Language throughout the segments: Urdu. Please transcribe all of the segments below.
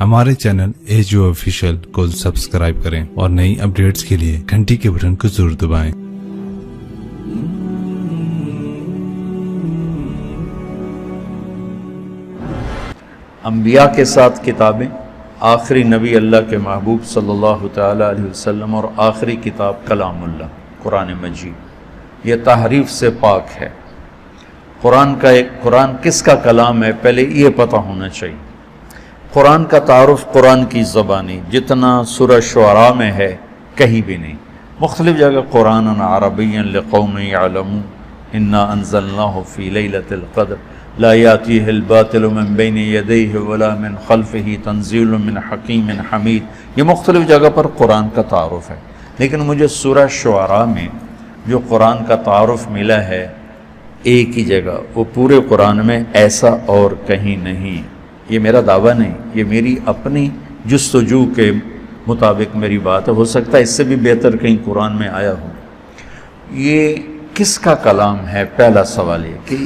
ہمارے چینل ایجو آفیشیل کو سبسکرائب کریں اور نئی اپڈیٹس کے لیے گھنٹی کے بٹن کو ضرور دبائیں۔ انبیاء کے ساتھ کتابیں، آخری نبی اللہ کے محبوب صلی اللہ تعالی علیہ وسلم اور آخری کتاب کلام اللہ قرآن مجید، یہ تحریف سے پاک ہے۔ قرآن کس کا کلام ہے پہلے یہ پتہ ہونا چاہیے۔ قرآن کا تعارف قرآن کی زبانی جتنا سورہ شعراء میں ہے کہیں بھی نہیں۔ مختلف جگہ قرآن عربی لقوم یعلمون انا انزلناہ فی لیلۃ القدر لا یاتیہ الباطل من بین یدیہ ولا من خلفہ تنزیل من حکیم حمید، یہ مختلف جگہ پر قرآن کا تعارف ہے، لیکن مجھے سورہ شعراء میں جو قرآن کا تعارف ملا ہے ایک ہی جگہ، وہ پورے قرآن میں ایسا اور کہیں نہیں۔ یہ میرا دعویٰ نہیں، یہ میری اپنی جستجو کے مطابق میری بات ہے، ہو سکتا ہے اس سے بھی بہتر کہیں قرآن میں آیا ہو۔ یہ کس کا کلام ہے؟ پہلا سوال یہ کہ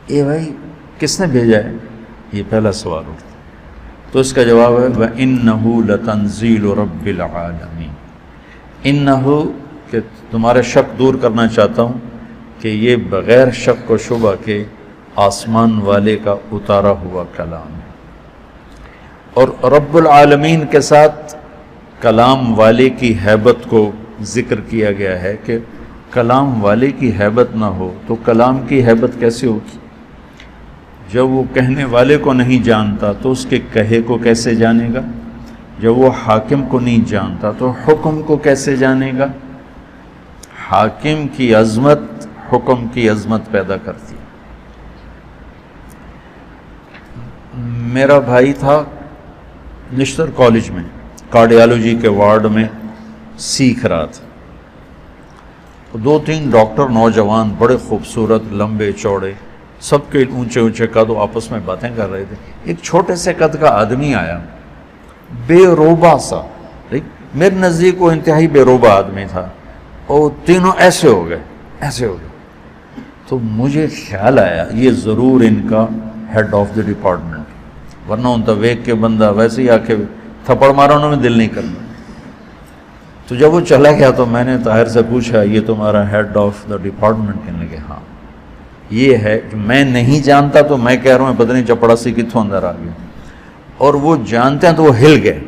اے بھائی کس نے بھیجا ہے، یہ پہلا سوال اٹھتا تو اس کا جواب ہے وَإِنَّهُ لَتَنزِيلُ رَبِّ الْعَالَمِينَ۔ انہو کہ تمہارا شک دور کرنا چاہتا ہوں کہ یہ بغیر شک و شبہ کے آسمان والے کا اتارا ہوا کلام ہے، اور رب العالمین کے ساتھ کلام والے کی ہیبت کو ذکر کیا گیا ہے کہ کلام والے کی ہیبت نہ ہو تو کلام کی ہیبت کیسے ہوگی؟ جب وہ کہنے والے کو نہیں جانتا تو اس کے کہے کو کیسے جانے گا؟ جب وہ حاکم کو نہیں جانتا تو حکم کو کیسے جانے گا؟ حاکم کی عظمت حکم کی عظمت پیدا کرتی ہے۔ میرا بھائی تھا نشتر کالج میں کارڈیالوجی کے وارڈ میں سیکھ رہا تھا، دو تین ڈاکٹر نوجوان بڑے خوبصورت لمبے چوڑے سب کے اونچے اونچے قد آپس میں باتیں کر رہے تھے۔ ایک چھوٹے سے قد کا آدمی آیا، بے روبہ سا، میرے نزدیک وہ انتہائی بے روبہ آدمی تھا، اور تینوں ایسے ہو گئے تو مجھے خیال آیا یہ ضرور ان کا ہیڈ آف دی ڈپارٹمنٹ، ورنہ ان تو ویک کے بندہ ویسے ہی آ کے تھپڑ مارا انہوں نے دل نہیں کرنا۔ تو جب وہ چلا گیا تو میں نے طاہر سے پوچھا یہ تمہارا ہیڈ آف دا ڈپارٹمنٹ؟ کہنے لگے ہاں۔ یہ ہے جو میں نہیں جانتا تو میں کہہ رہا ہوں پتہ نہیں چپڑاسی کتوں اندر آ گیا، اور وہ جانتے ہیں تو وہ ہل گئے۔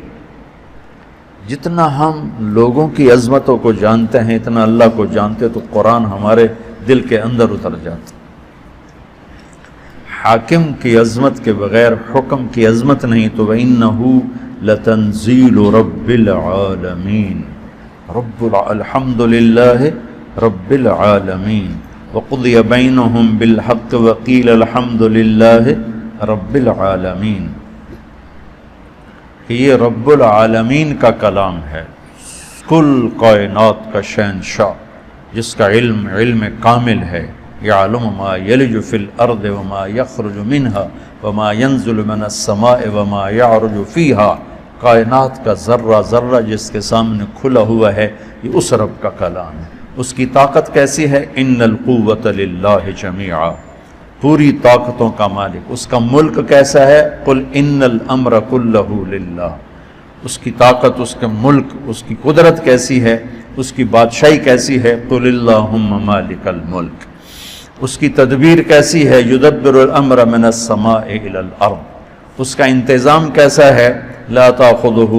جتنا ہم لوگوں کی عظمتوں کو جانتے ہیں اتنا اللہ کو جانتے تو قرآن ہمارے دل کے اندر اتر جاتا۔ حاکم کی عظمت کے بغیر حکم کی عظمت نہیں تو وَإِنَّهُ لَتَنزِيلُ رَبِّ الْعَالَمِينَ الحمد للہ رب العالمین وَقُضِيَ بَيْنَهُمْ بِالْحَقِّ وَقِيلَ الْحَمْدُ لِلَّهِ رَبِّ الْعَالَمِينَ، کہ یہ رب العالمین کا کلام ہے، کل کائنات کا شہنشاہ جس کا علم کامل ہے، یعلم ما یلج فی الارض وما یخرج منها وما ینزل من السماء وما یعرج فیہا، کائنات کا ذرہ ذرہ جس کے سامنے کھلا ہوا ہے، یہ اس رب کا کلام ہے۔ اس کی طاقت کیسی ہے؟ ان القوۃ للہ جمیعا، پوری طاقتوں کا مالک۔ اس کا ملک کیسا ہے؟ قل ان الامر کلہ للہ، اس کی طاقت، اس کے ملک، اس کی قدرت کیسی ہے، اس کی بادشاہی کیسی ہے؟ قل اللہم مالک الملک۔ اس کی تدبیر کیسی ہے؟ یدبر الامر من السماء الى الارض، اس کا انتظام کیسا ہے؟ لا تاخذہ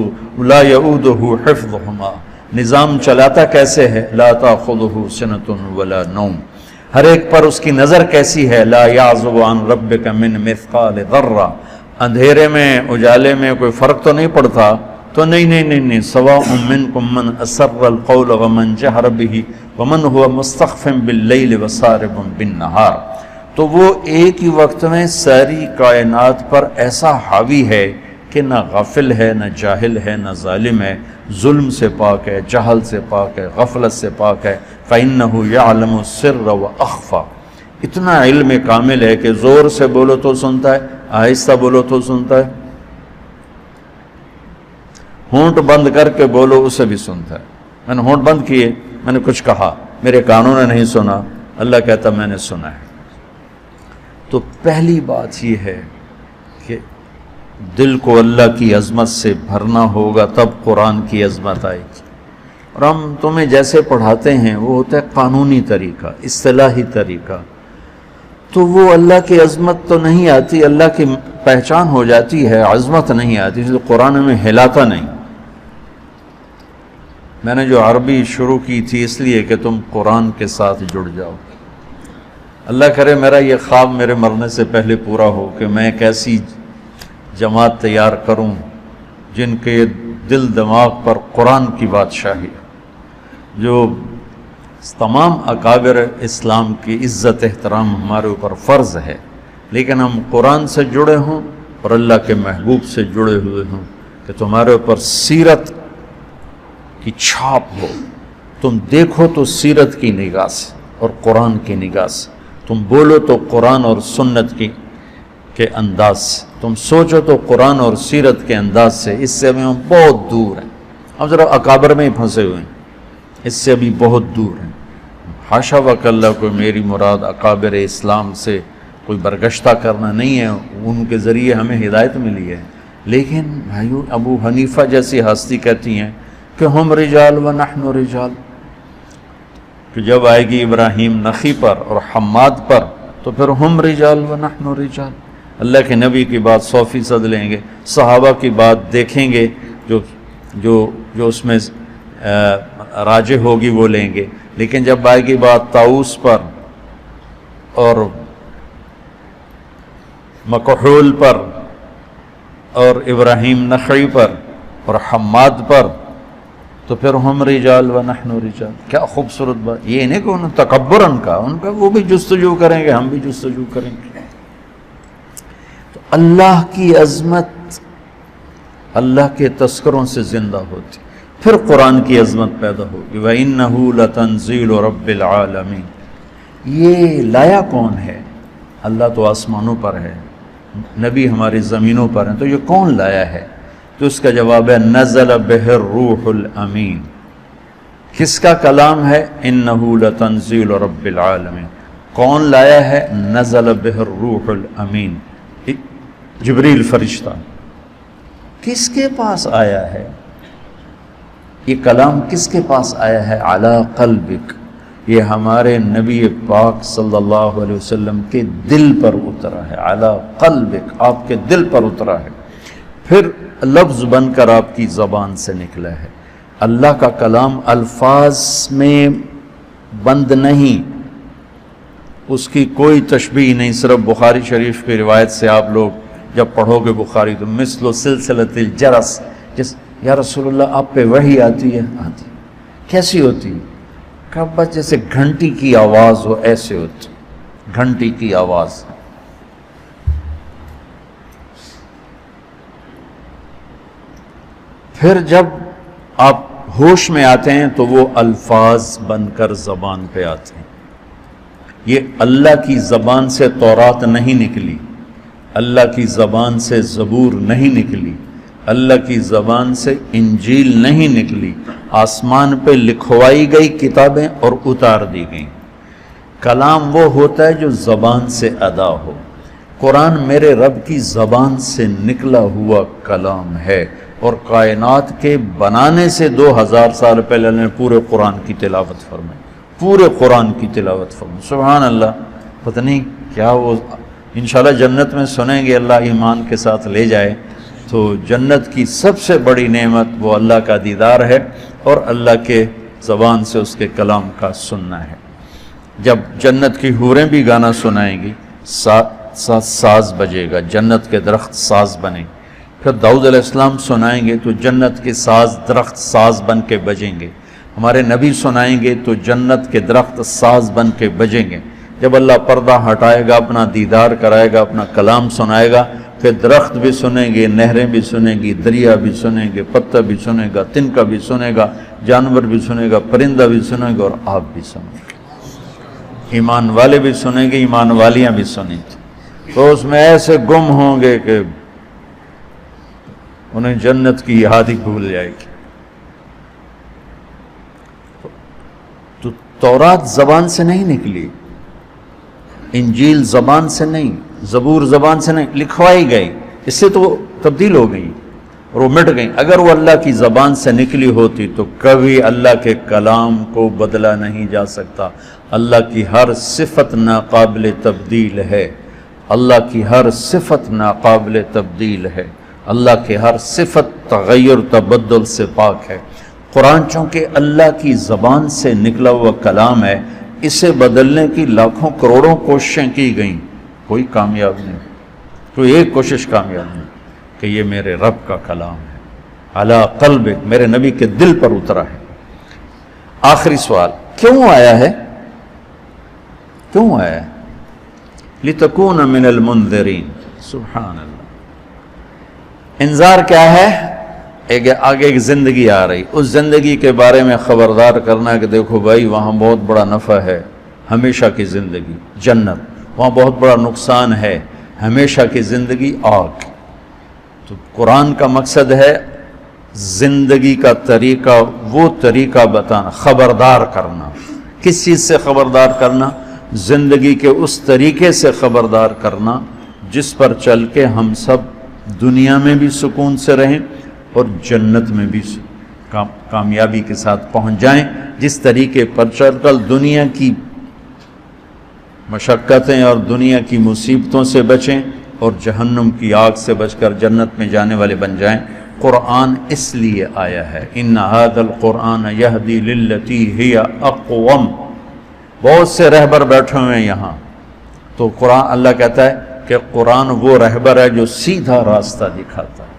لا یؤودہ حفظہما، نظام چلاتا کیسے ہے؟ لا تاخذہ سنۃ ولا نوم، ہر ایک پر اس کی نظر کیسی ہے؟ لا یعزب عن ربک من مثقال ذرہ، اندھیرے میں اجالے میں کوئی فرق تو نہیں پڑتا؟ تو نہیں، سواء منکم من اسر القول ومن جہر بہ ومن هو مستخف باللیل وسارب بالنہار، تو وہ ایک ہی وقت میں ساری کائنات پر ایسا حاوی ہے کہ نہ غافل ہے، نہ جاہل ہے، نہ ظالم ہے، ظلم سے پاک ہے، جہل سے پاک ہے، غفلت سے پاک ہے۔ فَإِنَّهُ يَعْلَمُ السِّرَّ وَأَخْفَى، اتنا علم کامل ہے کہ زور سے بولو تو سنتا ہے، آہستہ بولو تو سنتا ہے، ہونٹ بند کر کے بولو اسے بھی سنتا ہے۔ میں نے ہونٹ بند کیے، میں نے کچھ کہا، میرے کانوں نے نہیں سنا، اللہ کہتا میں نے سنا ہے۔ تو پہلی بات یہ ہے کہ دل کو اللہ کی عظمت سے بھرنا ہوگا، تب قرآن کی عظمت آئے گی۔ اور ہم تمہیں جیسے پڑھاتے ہیں وہ ہوتا ہے قانونی طریقہ، اصطلاحی طریقہ، تو وہ اللہ کی عظمت تو نہیں آتی، اللہ کی پہچان ہو جاتی ہے، عظمت نہیں آتی، اس لیے قرآن میں ہلاتا نہیں۔ میں نے جو عربی شروع کی تھی اس لیے کہ تم قرآن کے ساتھ جڑ جاؤ۔ اللہ کرے میرا یہ خواب میرے مرنے سے پہلے پورا ہو کہ میں ایک ایسی جماعت تیار کروں جن کے دل دماغ پر قرآن کی بادشاہی، جو تمام اکابر اسلام کی عزت احترام ہمارے اوپر فرض ہے، لیکن ہم قرآن سے جڑے ہوں اور اللہ کے محبوب سے جڑے ہوئے ہوں، کہ تمہارے اوپر سیرت کی چھاپ ہو، تم دیکھو تو سیرت کی نگاہ سے اور قرآن کی نگاہ سے، تم بولو تو قرآن اور سنت کے انداز سے، تم سوچو تو قرآن اور سیرت کے انداز سے۔ اس سے ابھی ہم بہت دور ہیں، ہم ذرا اکابر میں ہی پھنسے ہوئے ہیں، اس سے ابھی بہت دور ہیں۔ حاشا وکلا کوئی میری مراد اکابر اسلام سے کوئی برگشتہ کرنا نہیں ہے، ان کے ذریعے ہمیں ہدایت ملی ہے، لیکن بھائیو ابو حنیفہ جیسی ہستی کہتی ہیں کہ ہم رجال و نحن رجال، کہ جب آئے گی ابراہیم نخی پر اور حماد پر تو پھر ہم رجال و نحن رجال۔ اللہ کے نبی کی بات 100% لیں گے، صحابہ کی بات دیکھیں گے، جو اس میں راجح ہوگی وہ لیں گے، لیکن جب آئے گی بات طاؤس پر اور مکحول پر اور ابراہیم نخعی پر اور حماد پر تو پھر ہم رجال و نحن رجال۔ کیا خوبصورت بات! یہ نہیں کہ انہوں تکبرن کا، ان کا وہ بھی جستجو کریں گے، ہم بھی جستجو کریں گے۔ تو اللہ کی عظمت اللہ کے تذکروں سے زندہ ہوتی، پھر قرآن کی عظمت پیدا ہوگی۔ وَإِنَّهُ لَتَنزِيلُ رَبِّ الْعَالَمِينَ۔ یہ لایا کون ہے؟ اللہ تو آسمانوں پر ہے، نبی ہماری زمینوں پر ہیں، تو یہ کون لایا ہے؟ تو اس کا جواب ہے نزل بہ الروح الامین۔ کس کا کلام ہے؟ انہ لتنزیل رب العالمین۔ کون لایا ہے؟ نزل بہ الروح الامین، جبریل فرشتہ۔ کس کے پاس آیا ہے یہ کلام؟ کس کے پاس آیا ہے؟ علی قلبک، یہ ہمارے نبی پاک صلی اللہ علیہ وسلم کے دل پر اترا ہے۔ علی قلبک، آپ کے دل پر اترا ہے، پھر لفظ بن کر آپ کی زبان سے نکلا ہے۔ اللہ کا کلام الفاظ میں بند نہیں، اس کی کوئی تشبیہ نہیں۔ صرف بخاری شریف کی روایت سے آپ لوگ جب پڑھو گے بخاری تو مثل سلسلۃ الجرس، یا رسول اللہ آپ پہ وحی آتی ہے؟ آتی۔ کیسی ہوتی؟ کہ بس جیسے گھنٹی کی آواز ہو، ایسے ہوتی گھنٹی کی آواز۔ پھر جب آپ ہوش میں آتے ہیں تو وہ الفاظ بن کر زبان پہ آتے ہیں۔ یہ اللہ کی زبان سے تورات نہیں نکلی، اللہ کی زبان سے زبور نہیں نکلی، اللہ کی زبان سے انجیل نہیں نکلی، آسمان پہ لکھوائی گئی کتابیں اور اتار دی گئیں۔ کلام وہ ہوتا ہے جو زبان سے ادا ہو۔ قرآن میرے رب کی زبان سے نکلا ہوا کلام ہے، اور کائنات کے بنانے سے 2000 سال پہلے نے پورے قرآن کی تلاوت فرمائی، پورے قرآن کی تلاوت فرمائی۔ سبحان اللہ! پتہ نہیں کیا وہ انشاءاللہ جنت میں سنیں گے، اللہ ایمان کے ساتھ لے جائے تو جنت کی سب سے بڑی نعمت وہ اللہ کا دیدار ہے اور اللہ کے زبان سے اس کے کلام کا سننا ہے۔ جب جنت کی حوریں بھی گانا سنائیں گی، ساز بجے گا، جنت کے درخت ساز بنے۔ پھر داؤد علیہ السلام سنائیں گے تو جنت کے ساز درخت ساز بن کے بجیں گے۔ ہمارے نبی سنائیں گے تو جنت کے درخت ساز بن کے بجیں گے۔ جب اللہ پردہ ہٹائے گا، اپنا دیدار کرائے گا، اپنا کلام سنائے گا، پھر درخت بھی سنیں گے، نہریں بھی سنیں گی، دریا بھی سنیں گے، پتا بھی سنے گا، تنکا بھی سنے گا، جانور بھی سنے گا، پرندہ بھی سنے گا، اور آپ بھی سنیں گے۔ ایمان والے بھی سنیں گے، ایمان والیاں بھی سنیں گے، تو اس میں ایسے گم ہوں گے کہ انہیں جنت کی یاد ہی بھول جائے گی۔ تو تورات زبان سے نہیں نکلی، انجیل زبان سے نہیں، زبور زبان سے نہیں، لکھوائی گئی۔ اس سے تو وہ تبدیل ہو گئی اور وہ مٹ گئی. اگر وہ اللہ کی زبان سے نکلی ہوتی تو کبھی اللہ کے کلام کو بدلا نہیں جا سکتا. اللہ کی ہر صفت ناقابل تبدیل ہے. اللہ کی ہر صفت ناقابل تبدیل ہے. اللہ کی ہر صفت تغیر تبدل سے پاک ہے. قرآن چونکہ اللہ کی زبان سے نکلا ہوا کلام ہے، اسے بدلنے کی لاکھوں کروڑوں کوششیں کی گئیں، کوئی کامیاب نہیں، کوئی ایک کوشش کامیاب نہیں کہ یہ میرے رب کا کلام ہے، علی قلبک، میرے نبی کے دل پر اترا ہے. آخری سوال، کیوں آیا ہے؟ کیوں آیا ہے؟ لِتَكُونَ مِنَ الْمُنذِرِينَ. سبحان اللہ. انذار کیا ہے؟ آگے ایک زندگی آ رہی، اس زندگی کے بارے میں خبردار کرنا ہے کہ دیکھو بھائی وہاں بہت بڑا نفع ہے، ہمیشہ کی زندگی جنت، وہاں بہت بڑا نقصان ہے، ہمیشہ کی زندگی آگ. تو قرآن کا مقصد ہے زندگی کا طریقہ، وہ طریقہ بتانا، خبردار کرنا. کس چیز سے خبردار کرنا؟ زندگی کے اس طریقے سے خبردار کرنا جس پر چل کے ہم سب دنیا میں بھی سکون سے رہیں اور جنت میں بھی کامیابی کے ساتھ پہنچ جائیں. جس طریقے پر چل کر دنیا کی مشقتیں اور دنیا کی مصیبتوں سے بچیں اور جہنم کی آگ سے بچ کر جنت میں جانے والے بن جائیں. قرآن اس لیے آیا ہے، ان ھذا القرآن یہدی للتی ہی اقوم. بہت سے رہبر بیٹھے ہوئے ہیں یہاں، تو قرآن، اللہ کہتا ہے کہ قرآن وہ رہبر ہے جو سیدھا راستہ دکھاتا ہے.